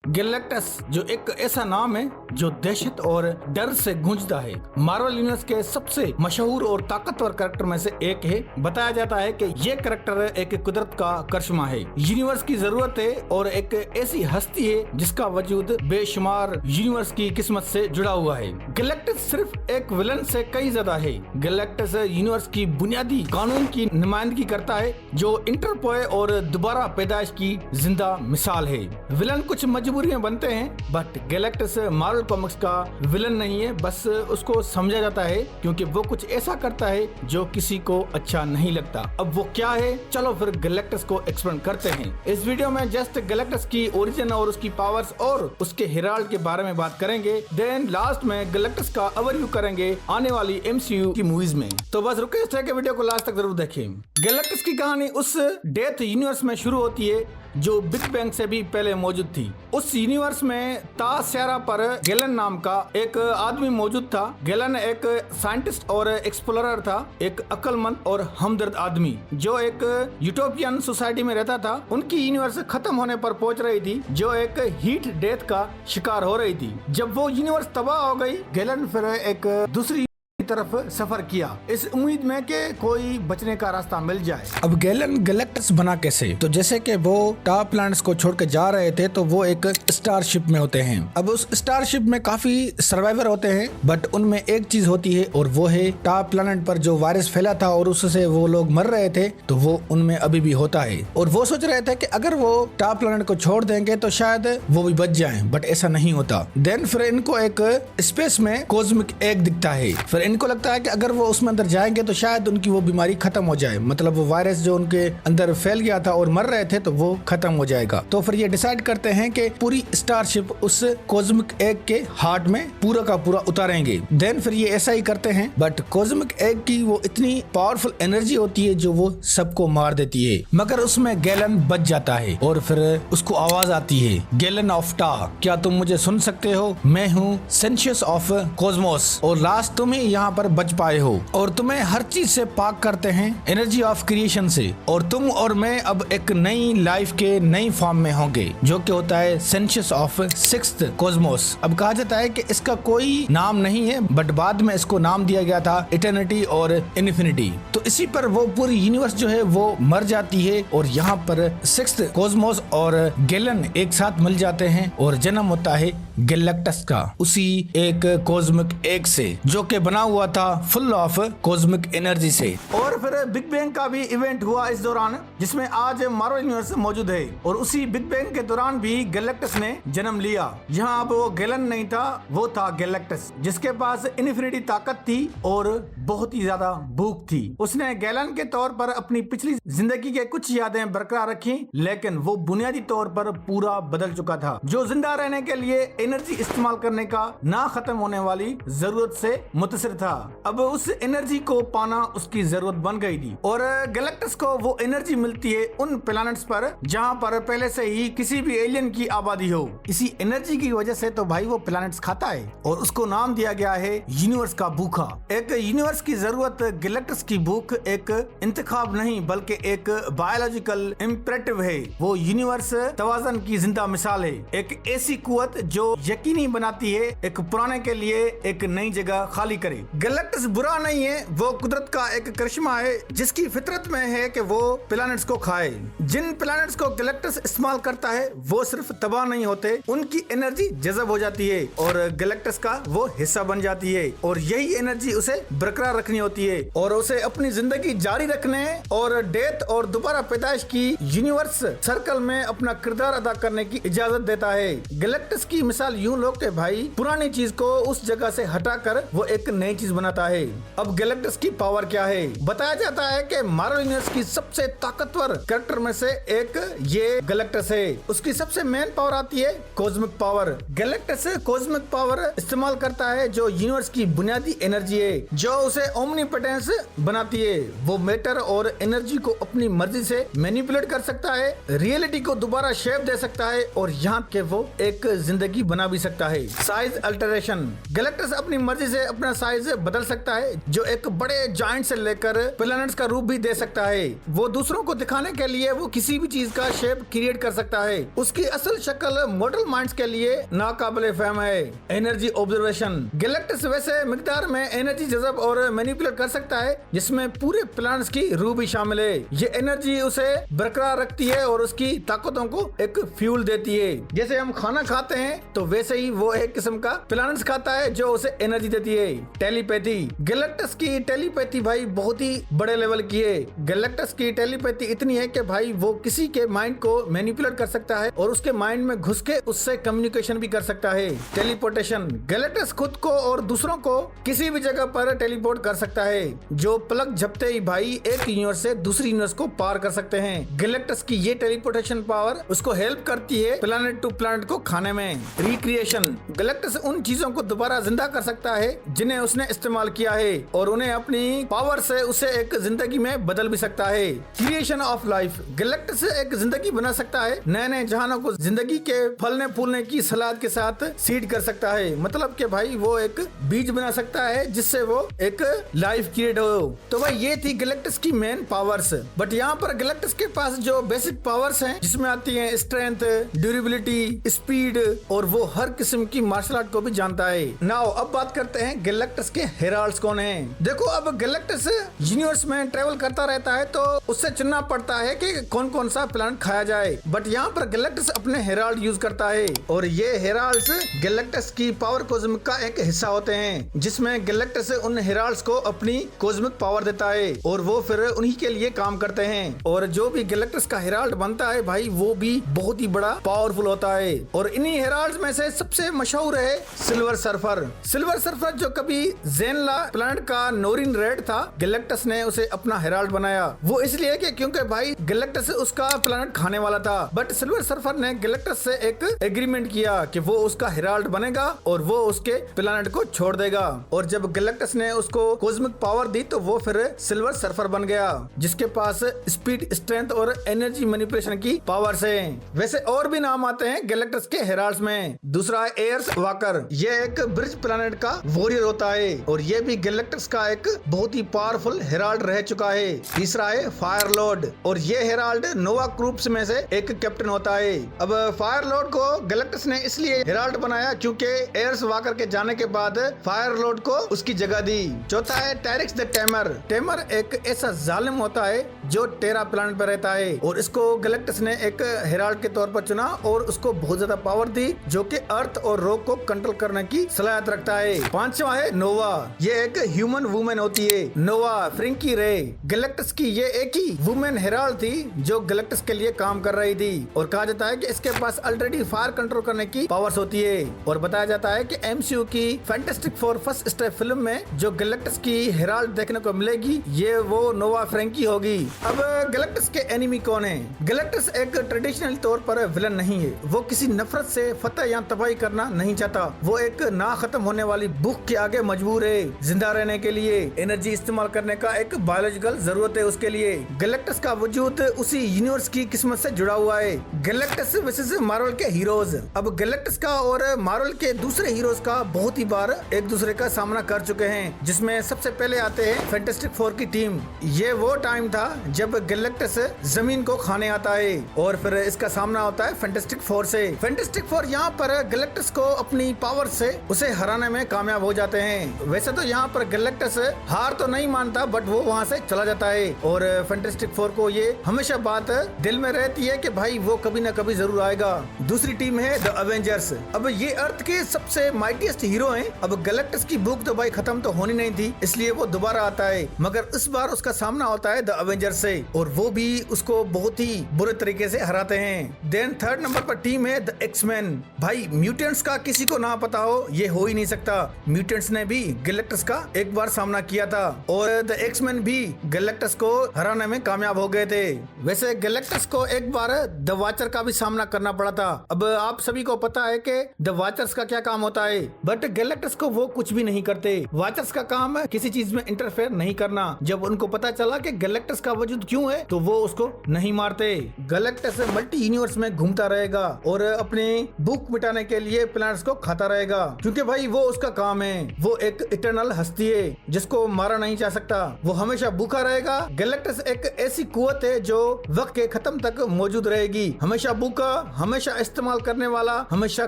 Galactus जो एक ऐसा नाम है जो दहशत और डर से गूंजता है। मार्वल यूनिवर्स के सबसे मशहूर और ताकतवर कैरेक्टर में से एक है। बताया जाता है कि ये कैरेक्टर एक कुदरत का करिश्मा है, यूनिवर्स की जरूरत है और एक ऐसी हस्ती है जिसका वजूद बेशुमार यूनिवर्स की किस्मत से जुड़ा हुआ है। गैलेक्टस सिर्फ एक विलन से कई ज्यादा है। गैलेक्टस यूनिवर्स की बुनियादी कानून की नुमाइंदगी करता है जो इंटरपोए और दोबारा पैदाइश की जिंदा मिसाल है। विलन कुछ मजबूरियां बनते हैं बट गैलेक्टस मार्वल कॉमिक्स का विलन नहीं है, बस उसको समझा जाता है क्योंकि वो कुछ ऐसा करता है जो किसी को अच्छा नहीं लगता। अब वो क्या है, चलो फिर गैलेक्टस को एक्सप्लेन करते हैं। इस वीडियो में जस्ट गैलेक्टस की ओरिजिन और उसकी पावर्स और उसके हेराल्ड के बारे में बात करेंगे। देन लास्ट में गैलेक्टस का ओवरव्यू करेंगे आने वाली MCU की मूवीज में। तो बस रिक्वेस्ट है कि वीडियो को लास्ट तक जरूर देखें। गैलेक्टस की कहानी उस डेथ यूनिवर्स में शुरू होती है जो बिग बैंग से भी पहले मौजूद थी। उस यूनिवर्स में तास्यारा पर गैलन नाम का एक आदमी मौजूद था। गैलन एक साइंटिस्ट और एक्सप्लोरर था, एक अक्लमंद और हमदर्द आदमी जो एक यूटोपियन सोसाइटी में रहता था। उनकी यूनिवर्स खत्म होने पर पहुंच रही थी, जो एक हीट डेथ का शिकार हो रही थी। जब वो यूनिवर्स तबाह हो गई, गैलन फिर एक दूसरी तरफ सफर किया इस उम्मीद में कि कोई बचने का रास्ता मिल जाए। अब गैलन गैलेक्टस बना कैसे? तो जैसे कि वो टॉप प्लैनेट्स को छोड़ के जा रहे थे तो वो एक स्टारशिप में होते हैं। अब उस स्टारशिप में काफी सर्वाइवर होते हैं बट उनमें एक चीज होती है और वो है टॉप प्लैनेट पर जो वायरस फैला था और उससे वो लोग मर रहे थे, तो वो उनमें अभी भी होता है। और वो सोच रहे थे कि अगर वो टॉप प्लैनेट को छोड़ देंगे तो शायद वो भी बच जाए, बट ऐसा नहीं होता। देन फिर इनको एक स्पेस में कॉस्मिक एग दिखता है। फिर इनको लगता है कि अगर वो उसमें अंदर जाएंगे तो शायद उनकी वो बीमारी खत्म हो जाए, मतलब वो वायरस जो उनके अंदर फैल गया था और मर रहे थे तो वो खत्म हो जाएगा। तो फिर ये डिसाइड करते हैं कि पूरी स्टारशिप उस कॉस्मिक एग के हार्ट में पूरा का पूरा उतारेंगे। देन फिर ये ऐसा ही करते हैं बट कॉस्मिक एग की वो इतनी पावरफुल एनर्जी होती है जो वो सबको मार देती है, मगर उसमें गैलन बच जाता है और फिर उसको आवाज आती है, गैलन ऑफ टा, क्या तुम मुझे सुन सकते हो? मैं हूँ सेंशियस ऑफ कॉस्मोस और लास्ट तुम ही यहाँ पर बच पाए हो और तुम्हें हर चीज से पाक करते हैं एनर्जी ऑफ क्रिएशन से, और तुम और मैं अब एक नई लाइफ के नई फॉर्म में होंगे जो कि होता है सेंशियस ऑफ सिक्स्थ कॉस्मोस। अब कहा जाता है कि इसका कोई नाम नहीं है बट बाद में इसको नाम दिया गया था इटर्निटी और इन्फिनिटी। तो इसी पर वो पूरी यूनिवर्स जो है वो मर जाती है और यहाँ पर सिक्स्थ कॉस्मोस और गैलन एक साथ मिल जाते हैं और जन्म होता है गैलेक्टस का, उसी एक कॉस्मिक एग से जो कि बना हुआ था फुल ऑफ कॉस्मिक एनर्जी से। और फिर बिग बैंग का भी इवेंट हुआ इस दौरान, जिसमें आज मार्वल यूनिवर्स मौजूद है। और उसी बिग बैंग के दौरान भी गैलेक्टस ने जन्म लिया। यहाँ अब वो गैलन नहीं था, वो था गैलेक्टस, जिसके पास इन्फिनिटी ताकत थी और बहुत ही ज्यादा भूख थी। उसने गैलन के तौर पर अपनी पिछली जिंदगी के कुछ यादें बरकरार रखी, लेकिन वो बुनियादी तौर पर पूरा बदल चुका था, जो जिंदा रहने के लिए एनर्जी इस्तेमाल करने का ना खत्म होने वाली जरूरत से मुतासिर था। अब उस एनर्जी को पाना उसकी जरूरत बन गई थी और गैलेक्टस को वो एनर्जी मिलती है उन प्लैनेट्स पर जहाँ पर पहले से ही किसी भी एलियन की आबादी हो। इसी एनर्जी की वजह से तो भाई वो प्लैनेट्स खाता है और उसको नाम दिया गया है यूनिवर्स का भूखा। एक यूनिवर्स की जरूरत गैलेक्टस की भूख एक इंतखाब नहीं बल्कि एक बायोलॉजिकल इम्परेटिव है। वो यूनिवर्स तवाज़न की जिंदा मिसाल है, एक ऐसी कुव्वत जो यकीनी बनाती है एक पुराने के लिए एक नई जगह खाली करे। गैलेक्टस बुरा नहीं है, वो कुदरत का एक करिश्मा है जिसकी फितरत में है कि वो प्लैनेट्स को खाए। जिन प्लैनेट्स को गैलेक्टस इस्तेमाल करता है वो सिर्फ तबाह नहीं होते, उनकी एनर्जी जज़ब हो जाती है और गैलेक्टस का वो हिस्सा बन जाती है और यही एनर्जी उसे बरकरार रखनी होती है और उसे अपनी जिंदगी जारी रखने और डेथ और दोबारा पैदाइश की यूनिवर्स सर्कल में अपना किरदार अदा करने की इजाजत देता है। गैलेक्टस की मिसाल यूं लो कि भाई पुरानी चीज को उस जगह से हटाकर वो एक नई चीज बनाता है। अब गैलेक्टस की पावर क्या है? बताया जाता है कि मार्वल यूनिवर्स की सबसे ताकतवर कैरेक्टर में से एक ये गैलेक्टस है। उसकी सबसे मेन पावर आती है cosmic power. Galactus cosmic power इस्तेमाल करता है जो यूनिवर्स की बुनियादी एनर्जी है, जो उसे ओमनीपोटेंस बनाती है। वो मैटर और एनर्जी को अपनी मर्जी से मैनिपुलेट कर सकता है, रियलिटी को दोबारा शेप दे सकता है और यहाँ के वो एक जिंदगी बना भी सकता है। साइज अल्टरेशन, गैलेक्टस अपनी मर्जी से अपना साइज से बदल सकता है, जो एक बड़े जायंट से लेकर प्लैनेट्स का रूप भी दे सकता है। वो दूसरों को दिखाने के लिए वो किसी भी चीज का शेप क्रिएट कर सकता है। उसकी असल शक्ल मॉडल माइंड्स के लिए नाकाबिले फहम है। एनर्जी ऑब्जर्वेशन, गैलेक्टस वैसे मिकदार में एनर्जी जज़ब और मैनिपुलेट कर सकता है जिसमें पूरे प्लैनेट्स की रूह भी शामिल है। ये एनर्जी उसे बरकरार रखती है और उसकी ताकतों को एक फ्यूल देती है। जैसे हम खाना खाते हैं तो वैसे ही वो एक किस्म का प्लैनेट्स खाता है जो उसे एनर्जी देती है। टेलीपैथी, गैलेक्टस की टेलीपैथी भाई बहुत ही बड़े लेवल की है। गैलेक्टस की टेलीपैथी इतनी है कि भाई वो किसी के माइंड को मैनिपुलेट कर सकता है और उसके माइंड में घुस के उससे कम्युनिकेशन भी कर सकता है। टेलीपोर्टेशन, गैलेक्टस खुद को और दूसरों को किसी भी जगह पर टेलीपोर्ट कर सकता है, जो पलक झपते ही भाई एक यूनिवर्स से दूसरी यूनिवर्स को पार कर सकते हैं। गैलेक्टस की ये टेलीपोर्टेशन पावर उसको हेल्प करती है प्लैनेट टू प्लैनेट को खाने में। रिक्रिएशन, गैलेक्टस उन चीजों को दोबारा जिंदा कर सकता है जिन्हें उसने इस्तेमाल किया है और उन्हें अपनी पावर से उसे एक जिंदगी में बदल भी सकता है। क्रिएशन ऑफ लाइफ, गैलेक्टस एक जिंदगी बना सकता है, नए नए जहानों को जिंदगी के फलने फूलने की सलाद के साथ सीड कर सकता है। मतलब कि भाई वो एक बीज बना सकता है जिससे वो एक लाइफ क्रिएट हो। तो भाई ये थी गैलेक्टस की मेन पावर्स। बट यहाँ पर गैलेक्टस के पास जो बेसिक पावर्स हैं जिसमें आती है स्ट्रेंथ, ड्यूरेबिलिटी, स्पीड और वो हर किस्म की मार्शल आर्ट को भी जानता है। नाउ अब बात करते हैं गैलेक्टस के हेराल्ड्स कौन हैं। देखो अब गैलेक्टस यूनिवर्स में ट्रेवल करता रहता है तो उससे चुनना पड़ता है कि कौन कौन सा प्लैनेट खाया जाए। बट यहाँ पर गैलेक्टस अपने हेराल्ड यूज करता है और ये हेराल्ड्स गैलेक्टस की पावर कोस्मिक का एक हिस्सा होते हैं, जिसमें गैलेक्टस उन हेराल्ड्स को अपनी कोस्मिक पावर देता है और वो फिर उन्हीं के लिए काम करते हैं। और जो भी गैलेक्टस का हेराल्ड बनता है भाई वो भी बहुत ही बड़ा पावरफुल होता है। और इन्हीं हेराल्ड्स में से सबसे मशहूर है सिल्वर सर्फर। सिल्वर सर्फर जो कभी जेनला प्लैनेट का नोरिन रेड था, गैलेक्टस ने उसे अपना हेराल्ड बनाया। वो इसलिए कि क्योंकि भाई गैलेक्टस उसका प्लैनेट खाने वाला था। बट सिल्वर सर्फर ने गैलेक्टस से एक एग्रीमेंट किया कि वो उसका हेराल्ड बनेगा और वो उसके प्लैनेट को छोड़ देगा। और जब गैलेक्टस ने उसको कोस्मिक पावर दी तो वो फिर सिल्वर सर्फर बन गया, जिसके पास स्पीड, स्ट्रेंथ और एनर्जी मैनिपुलेशन की पावर्स हैं। वैसे और भी नाम आते हैं गैलेक्टस के हेराल्ड्स में। दूसरा है एयर्स वाकर, ये एक ब्रिज प्लैनेट का वॉरियर होता है और ये भी गैलेक्टस का एक बहुत ही पावरफुल हेराल्ड रह चुका है। तीसरा है फायर लॉर्ड और ये हेराल्ड नोवा क्रूप्स में से एक कैप्टन होता है। अब फायर लॉर्ड को गैलेक्टस ने इसलिए हेराल्ड बनाया क्योंकि एयर्स वाकर के जाने के बाद फायर लॉर्ड को उसकी जगह दी। चौथा है टेरिक्स द टेमर। टेमर एक ऐसा जालिम होता है जो टेरा प्लैनेट पर रहता है और इसको गैलेक्टस ने एक हेराल्ड के तौर पर चुना और उसको बहुत ज्यादा पावर दी, जो कि अर्थ और रॉक को कंट्रोल करने की सलाहियत रखता है। पांचवा है नोवा, ये एक ह्यूमन वुमेन होती है। नोवा फ्रिंकी रे, गैलेक्टस की ये एक ही वुमेन हेराल्ड थी जो गैलेक्टस के लिए काम कर रही थी और कहा जाता है कि इसके पास ऑलरेडी फायर कंट्रोल करने की पावर्स होती है। और बताया जाता है कि एमसीयू की fantastic four first step film में जो गैलेक्टस की हेराल्ड देखने को मिलेगी ये वो नोवा फ्रैंकी होगी। अब गैलेक्टस के एनिमी कौन है? गैलेक्टस एक ट्रेडिशनल तौर पर विलन नहीं है, वो किसी नफरत से फतह या तबाही करना नहीं चाहता। वो एक ना खत्म होने वाली भूख के आगे मजबूर है। जिंदा रहने के लिए एनर्जी इस्तेमाल करने का एक बायोलॉजिकल जरूरत है उसके लिए। गैलेक्टस का वजूद उसी यूनिवर्स की किस्मत से जुड़ा हुआ है। गैलेक्टस वर्सेस मार्वल के हीरोज। अब गैलेक्टस का और मार्वल के दूसरे हीरोज का बहुत ही बार एक दूसरे का सामना कर चुके हैं, जिसमें सबसे पहले आते हैं फैंटास्टिक फोर की टीम। ये वो टाइम था जब गैलेक्टस जमीन को खाने आता है और फिर इसका सामना होता है फैंटास्टिक फोर से। फैंटास्टिक फोर यहाँ पर गैलेक्टस को अपनी पावर से उसे हराने में कामयाब हो जाते हैं। वैसे तो यहाँ पर गैलेक्टस हार तो नहीं मानता बट वो वहाँ से चला जाता है और फैंटास्टिक फोर को ये हमेशा बात दिल में रहती है कि भाई वो कभी ना कभी जरूर आएगा। दूसरी टीम है द अवेंजर्स। अब ये अर्थ के सबसे माइटीएस्ट हीरो हैं। अब गैलेक्टस की भूख तो भाई खत्म तो होनी नहीं थी, इसलिए वो दोबारा आता है, मगर इस बार उसका सामना होता है द अवेंजर्स से और वो भी उसको बहुत ही बुरे तरीके से हराते हैं। देन थर्ड नंबर पर टीम है द एक्समैन। भाई म्यूटेंट्स का किसी को ना पता हो ये हो ही नहीं सकता। म्यूटेंट्स ने भी गैलेक्टस का एक बार सामना किया था और द एक्समैन भी गैलेक्टस को हराने में कामयाब हो गए थे। वैसे गैलेक्टस को एक बार द वॉचर का भी सामना करना पड़ा था। अब आप सभी को पता है कि द वॉचर्स का क्या काम होता है, बट गैलेक्टस को वो कुछ भी नहीं करते। वॉचर्स का काम है किसी चीज में इंटरफेयर नहीं करना। जब उनको पता चला कि गैलेक्टस का वजूद क्यों है तो वो उसको नहीं मारते। गैलेक्टस मल्टी यूनिवर्स में घूमता रहेगा और अपनी भूख मिटाने के लिए प्लैनेट्स को खाता रहेगा, क्योंकि भाई वो उसका काम है। वो एक एक इटर्नल हस्ती है जिसको मारा नहीं जा सकता, वो हमेशा भूखा रहेगा। गैलेक्टस एक ऐसी कुव्वत है जो वक्त के खत्म तक मौजूद रहेगी, हमेशा भूखा, हमेशा इस्तेमाल करने वाला, हमेशा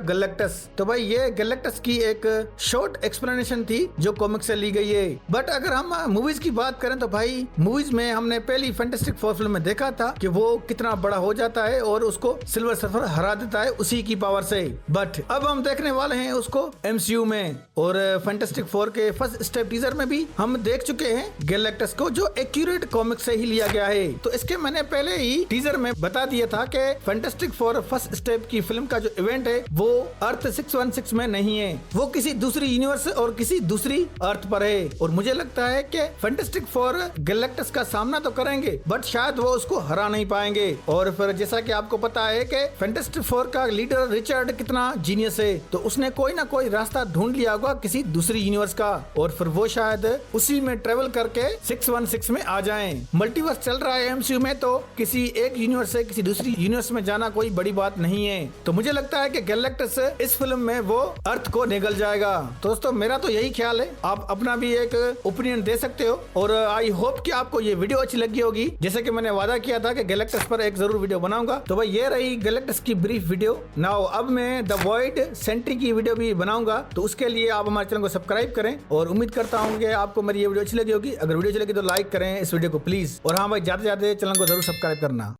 गैलेक्टस। तो भाई ये गैलेक्टस की एक शॉर्ट एक्सप्लेनेशन थी जो कॉमिक से ली गई है। बट अगर हम मूवीज की बात करें तो भाई मूवीज में हमने पहली फैंटास्टिक फोर फिल्म में देखा था कि वो कितना बड़ा हो जाता है और उसको सिल्वर सर्फर हरा देता है उसी की पावर से। बट अब हम देखने वाले हैं उसको MCU में, और फैंटास्टिक फोर के फर्स्ट स्टेप टीजर में भी हम देख चुके हैं गैलेक्टस को, जो एक्यूरेट कॉमिक से ही लिया गया है। तो इसके मैंने पहले ही टीजर में बता दिया था कि फैंटास्टिक फोर फर्स्ट स्टेप की फिल्म का जो इवेंट है वो अर्थ 616 में नहीं है, वो किसी दूसरी यूनिवर्स और किसी दूसरी अर्थ पर है। और मुझे लगता है कि फैंटास्टिक फोर गैलेक्टस का सामना तो करेंगे बट शायद वो उसको हरा नहीं पाएंगे। और फिर जैसा कि आपको पता है कि फैंटास्टिक फोर का लीडर रिचर्ड कितना जीनियस है, तो उसने कोई ना कोई रास्ता ढूंढ लिया होगा किसी दूसरी यूनिवर्स का, और फिर वो शायद उसी में ट्रेवल करके 616 में आ जाएं। मल्टीवर्स चल रहा है MCU में, तो किसी एक यूनिवर्स से किसी दूसरी यूनिवर्स में जाना कोई बड़ी बात नहीं है। तो मुझे लगता है कि गैलेक्टस इस फिल्म में वो अर्थ को निगल जाएगा। तो दोस्तों मेरा तो यही ख्याल है, आप अपना भी एक ओपिनियन दे सकते हो। और आई होप कि आपको ये वीडियो अच्छी लगी होगी, जैसे कि मैंने वादा किया था कि गैलेक्टस पर एक जरूर वीडियो बनाऊंगा। तो भाई ये रही गैलेक्टस की ब्रीफ वीडियो। नाउ अब मैं द वॉइड सेंट्री की वीडियो भी बनाऊंगा, तो उसके लिए आप हमारे चैनल को सब्सक्राइब करें, और उम्मीद करता हूँ कि आपको मेरी ये वीडियो अच्छी लगी होगी। अगर वीडियो अच्छी लगी तो लाइक करें इस वीडियो को प्लीज, और हाँ भाई ज्यादा से ज्यादा चैनल को जरूर सब्सक्राइब करना।